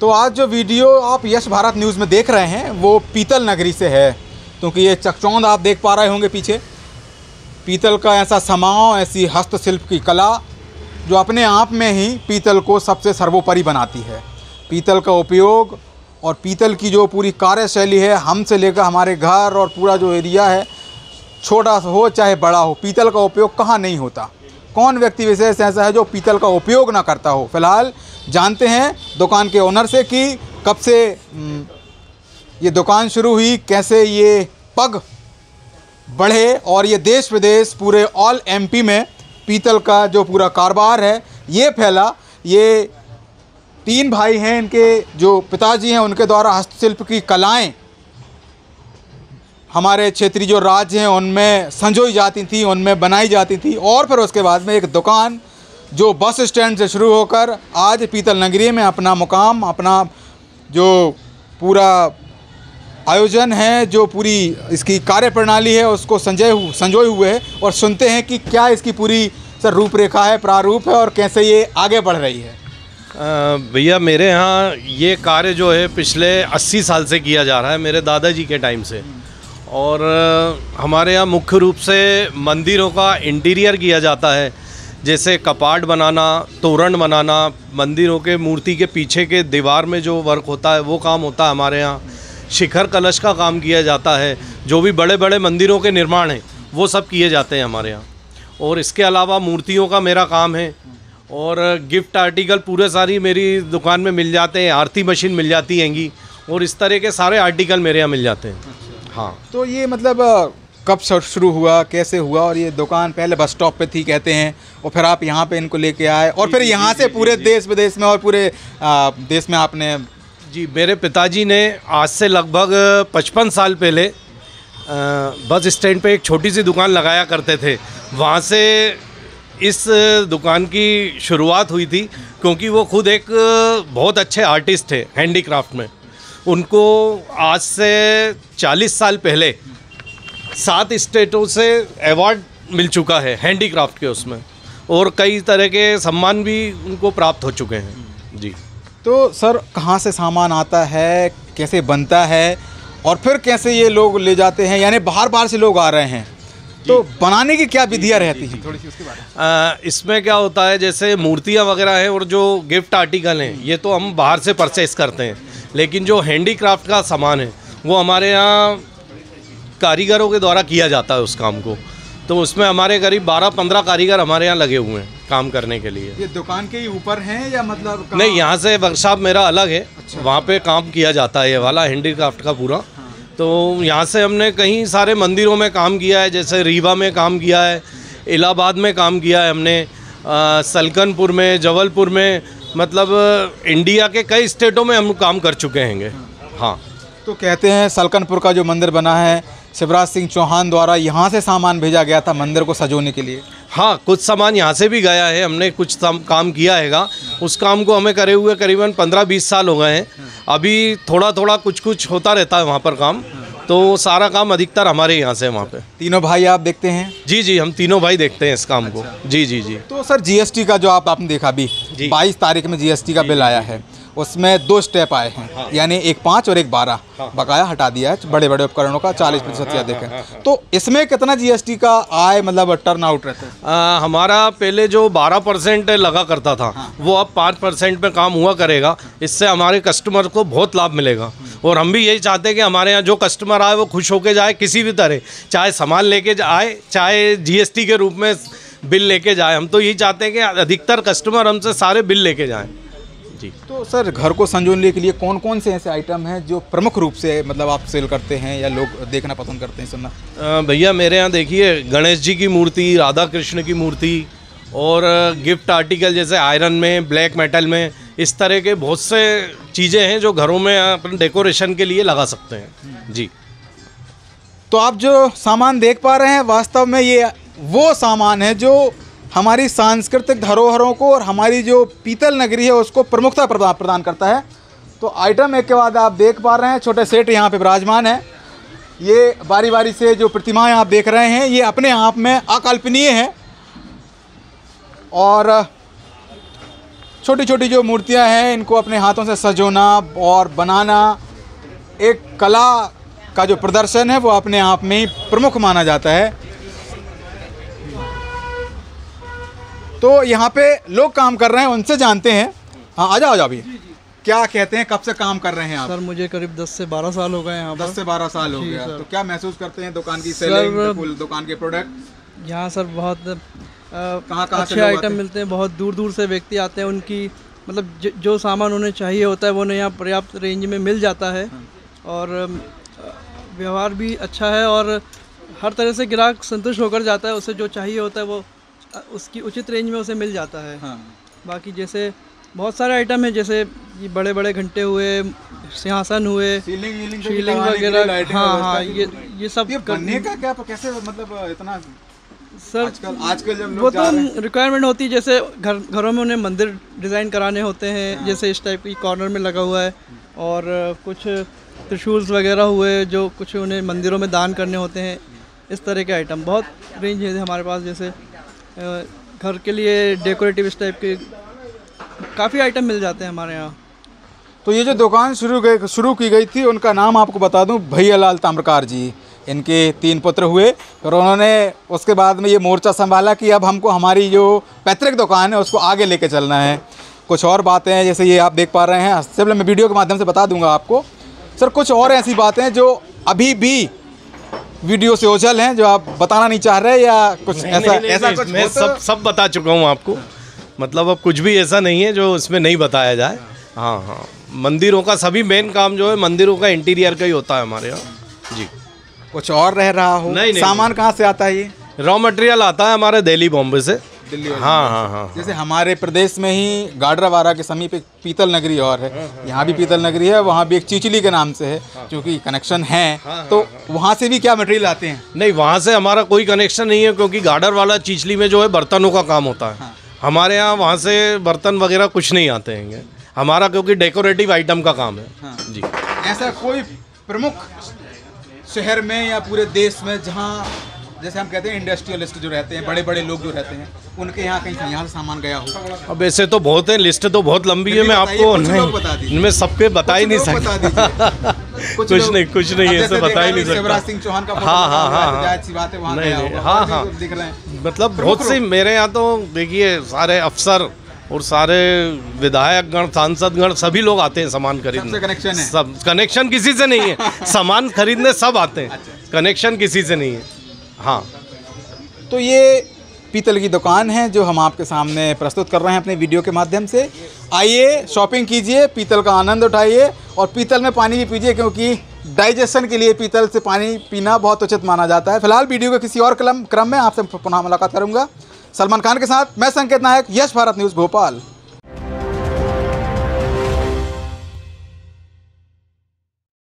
तो आज जो वीडियो आप यश भारत न्यूज़ में देख रहे हैं वो पीतल नगरी से है, क्योंकि ये चकचौंध आप देख पा रहे होंगे पीछे। पीतल का ऐसा समाव, ऐसी हस्तशिल्प की कला जो अपने आप में ही पीतल को सबसे सर्वोपरि बनाती है। पीतल का उपयोग और पीतल की जो पूरी कार्यशैली है, हमसे लेकर हमारे घर और पूरा जो एरिया है, छोटा हो चाहे बड़ा हो, पीतल का उपयोग कहाँ नहीं होता। कौन व्यक्ति विशेष ऐसा है जो पीतल का उपयोग ना करता हो। फ़िलहाल जानते हैं दुकान के ओनर से कि कब से ये दुकान शुरू हुई, कैसे ये पग बढ़े और ये देश विदेश पूरे ऑल एमपी में पीतल का जो पूरा कारोबार है ये फैला। ये 3 भाई हैं, इनके जो पिताजी हैं उनके द्वारा हस्तशिल्प की कलाएं हमारे क्षेत्रीय जो राज्य हैं उनमें संजोई जाती थी, उनमें बनाई जाती थी। और फिर उसके बाद में एक दुकान जो बस स्टैंड से शुरू होकर आज पीतल नगरी में अपना मुकाम, अपना जो पूरा आयोजन है, जो पूरी इसकी कार्यप्रणाली है उसको संजोए हुए है। और सुनते हैं कि क्या इसकी पूरी सर रूपरेखा है, प्रारूप है और कैसे ये आगे बढ़ रही है। भैया मेरे यहाँ ये कार्य जो है पिछले 80 साल से किया जा रहा है, मेरे दादाजी के टाइम से। और हमारे यहाँ मुख्य रूप से मंदिरों का इंटीरियर किया जाता है, जैसे कपाट बनाना, तोरण बनाना, मंदिरों के मूर्ति के पीछे के दीवार में जो वर्क होता है वो काम होता है हमारे यहाँ। शिखर कलश का काम किया जाता है, जो भी बड़े बड़े मंदिरों के निर्माण हैं वो सब किए जाते हैं हमारे यहाँ। और इसके अलावा मूर्तियों का मेरा काम है और गिफ्ट आर्टिकल पूरे सारी मेरी दुकान में मिल जाते हैं। आरती मशीन मिल जाती हैंगी और इस तरह के सारे आर्टिकल मेरे यहाँ मिल जाते हैं। हाँ, तो ये मतलब कब शुरू हुआ, कैसे हुआ? और ये दुकान पहले बस स्टॉप पे थी कहते हैं, और फिर आप यहाँ पे इनको लेके आए और फिर यहाँ से पूरे देश विदेश में और पूरे देश में आपने। जी, मेरे पिताजी ने आज से लगभग 55 साल पहले बस स्टैंड पे एक छोटी सी दुकान लगाया करते थे। वहाँ से इस दुकान की शुरुआत हुई थी, क्योंकि वो खुद एक बहुत अच्छे आर्टिस्ट थे हैंडीक्राफ्ट में। उनको आज से 40 साल पहले 7 स्टेटों से अवार्ड मिल चुका है हैंडीक्राफ्ट के उसमें, और कई तरह के सम्मान भी उनको प्राप्त हो चुके हैं। जी, तो सर कहाँ से सामान आता है, कैसे बनता है और फिर कैसे ये लोग ले जाते हैं? यानी बाहर से लोग आ रहे हैं, तो बनाने की क्या विधियाँ रहती हैं, थोड़ी सी उसके बारे में। इसमें क्या होता है, जैसे मूर्तियाँ वगैरह हैं और जो गिफ्ट आर्टिकल हैं ये तो हम बाहर से परचेस करते हैं, लेकिन जो हैंडीक्राफ्ट का सामान है वो हमारे यहाँ कारीगरों के द्वारा किया जाता है उस काम को। तो उसमें हमारे करीब 12-15 कारीगर हमारे यहाँ लगे हुए हैं काम करने के लिए। ये दुकान के ही ऊपर हैं या मतलब नहीं, यहाँ से वर्कशॉप मेरा अलग है। अच्छा। वहाँ पे काम किया जाता है ये वाला हैंडीक्राफ्ट का पूरा। हाँ। तो यहाँ से हमने कई सारे मंदिरों में काम किया है, जैसे रीवा में काम किया है, इलाहाबाद में काम किया है हमने, सलकनपुर में, जबलपुर में, मतलब इंडिया के कई स्टेटों में हम काम कर चुके हैं। हाँ, तो कहते हैं सलकनपुर का जो मंदिर बना है शिवराज सिंह चौहान द्वारा यहाँ से सामान भेजा गया था मंदिर को सजोने के लिए। हाँ, कुछ सामान यहाँ से भी गया है, हमने कुछ काम किया हैगा। उस काम को हमें करे हुए करीबन 15-20 साल हो गए हैं। अभी थोड़ा कुछ होता रहता है वहाँ पर काम, तो सारा काम अधिकतर हमारे यहाँ से वहाँ पे। तीनों भाई आप देखते हैं? जी, हम तीनों भाई देखते हैं इस काम को। जी। तो सर जीएसटी का जो आपने देखा अभी 22 तारीख में जीएसटी का बिल आया है, उसमें 2 स्टेप आए हैं। हाँ। यानी एक 5 और एक 12 बकाया हटा दिया है बड़े बड़े उपकरणों का 40% या देखें। तो इसमें कितना जीएसटी का आय मतलब टर्न आउट रहता है? हमारा पहले जो 12% लगा करता था, वो अब 5% पे काम हुआ करेगा। इससे हमारे कस्टमर को बहुत लाभ मिलेगा और हम भी यही चाहते हैं कि हमारे यहाँ जो कस्टमर आए वो खुश होके जाए किसी भी तरह, चाहे सामान लेके आए चाहे जीएसटी के रूप में बिल लेके जाए। हम तो यही चाहते हैं कि अधिकतर कस्टमर हमसे सारे बिल लेके जाएँ। तो सर घर को संजोने के लिए कौन कौन से ऐसे आइटम हैं जो प्रमुख रूप से मतलब आप सेल करते हैं या लोग देखना पसंद करते हैं, सुनना? भैया मेरे यहाँ देखिए गणेश जी की मूर्ति, राधा कृष्ण की मूर्ति और गिफ्ट आर्टिकल जैसे आयरन में, ब्लैक मेटल में, इस तरह के बहुत से चीज़ें हैं जो घरों में अपन डेकोरेशन के लिए लगा सकते हैं। जी, तो आप जो सामान देख पा रहे हैं वास्तव में ये वो सामान है जो हमारी सांस्कृतिक धरोहरों को और हमारी जो पीतल नगरी है उसको प्रमुखता प्रदान करता है। तो आइटम एक के बाद आप देख पा रहे हैं, छोटे सेठ यहाँ पे विराजमान है। ये बारी बारी से जो प्रतिमाएं आप देख रहे हैं ये अपने आप में अकल्पनीय है और छोटी छोटी जो मूर्तियां हैं इनको अपने हाथों से सजोना और बनाना एक कला का जो प्रदर्शन है वो अपने आप में ही प्रमुख माना जाता है। तो यहाँ पे लोग काम कर रहे हैं, उनसे जानते हैं। हाँ, आ जाओ अभी। क्या कहते हैं, कब से काम कर रहे हैं आप? सर मुझे करीब 10 से 12 साल हो गए यहाँ पर। 10 से 12 साल हो जी गया। सर। तो क्या महसूस करते हैं दुकान की सेलिंग, दुकान के प्रोडक्ट? यहाँ सर बहुत कहाँ से अच्छे लोग आते आइटम हैं? मिलते हैं, बहुत दूर दूर से व्यक्ति आते हैं। उनकी मतलब जो सामान उन्हें चाहिए होता है वो उन्हें यहाँ पर्याप्त रेंज में मिल जाता है। और व्यवहार भी अच्छा है और हर तरह से ग्राहक संतुष्ट होकर जाता है। उसे जो चाहिए होता है वो उसकी उचित रेंज में उसे मिल जाता है। हाँ। बाकी जैसे बहुत सारे आइटम हैं, जैसे ये बड़े बड़े घंटे हुए, सिंहासन हुए, शीलिंग वगैरह। हाँ, ये सब बनने का क्या कैसे, मतलब इतना सर आजकल जब वो तो रिक्वायरमेंट होती है। जैसे घरों में उन्हें मंदिर डिज़ाइन कराने होते हैं, जैसे इस टाइप की कॉर्नर में लगा हुआ है। और कुछ त्रिशूल्स वगैरह हुए जो कुछ उन्हें मंदिरों में दान करने होते हैं। इस तरह के आइटम बहुत रेंज है हमारे पास। जैसे घर के लिए डेकोरेटिव इस टाइप के काफ़ी आइटम मिल जाते हैं हमारे यहाँ। तो ये जो दुकान शुरू की गई थी, उनका नाम आपको बता दूं, भैयालाल ताम्रकार जी। इनके 3 पुत्र हुए और उन्होंने उसके बाद में ये मोर्चा संभाला कि अब हमको हमारी जो पैतृक दुकान है उसको आगे लेके चलना है। कुछ और बातें हैं, जैसे ये आप देख पा रहे हैं, सिर्फ मैं वीडियो के माध्यम से बता दूंगा आपको। सर कुछ और ऐसी बातें हैं जो अभी भी वीडियो से ओझल हैं, जो आप बताना नहीं चाह रहे, या कुछ ऐसा कुछ? मैं सब बता चुका हूँ आपको। मतलब अब कुछ भी ऐसा नहीं है जो इसमें नहीं बताया जाए। हाँ, मंदिरों का सभी मेन काम जो है मंदिरों का इंटीरियर का ही होता है हमारे यहाँ जी। कुछ और रह रहा हो? नहीं, सामान कहाँ से आता है ये? रॉ मटेरियल आता है हमारे दिल्ली बॉम्बे से। दिल्ली? हाँ। जैसे हमारे प्रदेश में ही गाडरावारा के समीप एक पीतल नगरी और है, यहाँ भी पीतल नगरी है, वहाँ भी एक चिचली के नाम से है, क्योंकि कनेक्शन है। तो वहाँ से भी क्या मटेरियल आते हैं? नहीं, वहाँ से हमारा कोई कनेक्शन नहीं है, क्योंकि गाडरवाला चिचली में जो है बर्तनों का काम होता है। हमारे यहाँ वहाँ से बर्तन वगैरह कुछ नहीं आते हैं हमारा, क्योंकि डेकोरेटिव आइटम का काम है जी। ऐसा कोई प्रमुख शहर में या पूरे देश में जहाँ, जैसे हम कहते हैं इंडस्ट्रियलिस्ट जो रहते हैं, बड़े बड़े लोग जो रहते हैं, उनके यहाँ कहीं यहाँ से सामान गया हो? अब ऐसे तो बहुत है, लिस्ट तो बहुत लंबी है, मैं आपको इनमें सबके बता ही नहीं सकता। कुछ नहीं ऐसे बता ही नहीं सकता। शिवराज सिंह चौहान का हाँ, जायज़ सी बात है, वहाँ गया होगा। हाँ, दिख रहे हैं मतलब बहुत सी। मेरे यहाँ तो देखिए सारे अफसर और सारे विधायकगण, सांसदगण सभी लोग आते हैं सामान खरीदने। सबसे कनेक्शन है? सब कनेक्शन किसी से नहीं है। सामान खरीदने सब आते हैं। कनेक्शन किसी से नहीं है। हाँ, तो ये पीतल की दुकान है जो हम आपके सामने प्रस्तुत कर रहे हैं अपने वीडियो के माध्यम से। आइए, शॉपिंग कीजिए, पीतल का आनंद उठाइए और पीतल में पानी भी पीजिए, क्योंकि डाइजेशन के लिए पीतल से पानी पीना बहुत उचित माना जाता है। फिलहाल वीडियो के किसी और क्रम में आपसे पुनः मुलाकात करूंगा। सलमान खान के साथ मैं संकेत नायक, यश भारत न्यूज़ भोपाल।